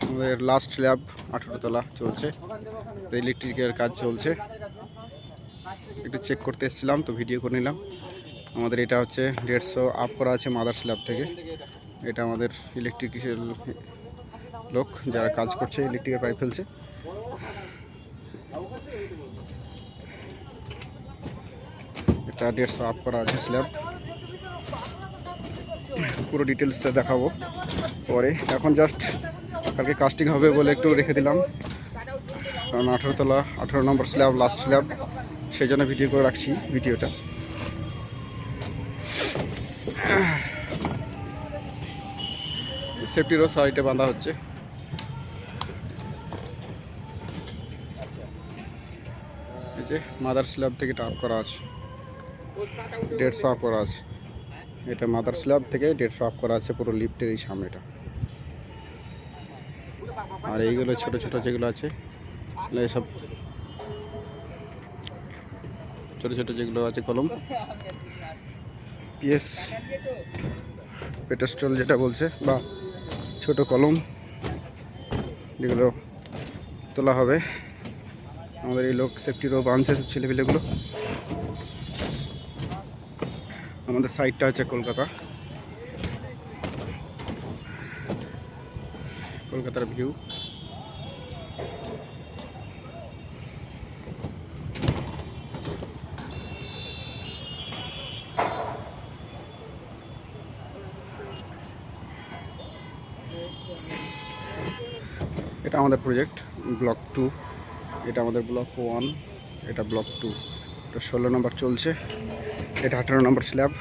আমাদের last slab 18 তলা চলছে, তো ইলেকট্রিকের কাজ চলছে, একটু চেক করতে এসেছিলাম তো ভিডিও করে নিলাম। আমাদের এটা হচ্ছে 150 আপ করা আছে মাদার স্ল্যাব থেকে। এটা আমাদের ইলেকট্রিক্যাল লোক যারা কাজ করছে, ইলেকট্রিকের পাইপ ফেলছে। এটা 150 আপ করা আছে স্ল্যাব, পুরো ডিটেলসটা দেখাবো পরে। এখন জাস্ট কালকে কাস্টিং হবে বলে একটু রেখে দিলাম, কারণ 18 তলা 18 নম্বর স্ল্যাব লাস্ট স্ল্যাব, সেই জন্য ভিডিও করে রাখছি ভিডিওটা। সেফটিরও সাইডে বাঁধা হচ্ছে। এই যে মাদার স্ল্যাব থেকে টাপ করা আছে, 150 আপ করা আছে। এটা মাদার স্ল্যাব থেকে 150 আপ করা আছে পুরো লিফটের এই সামনেটা। আর এইগুলো ছোট ছোট যেগুলো আছে, এইসব ছোট ছোট যেগুলো আছে কলম, পিএস পেটেস্ট্রল যেটা বলছে, বা ছোট কলম, যেগুলো তোলা হবে। আমাদের এই লোক সেফটিরও বাঁধছে সব ছেলেপিলেগুলো। আমাদের সাইডটা হচ্ছে কলকাতা, কলকাতার ভিউ। এটা আমাদের প্রজেক্ট ব্লক 2, এটা আমাদের ব্লক 1, এটা ব্লক 2। এটা 16 নম্বর চলছে, এটা 18 নম্বর স্ল্যাব।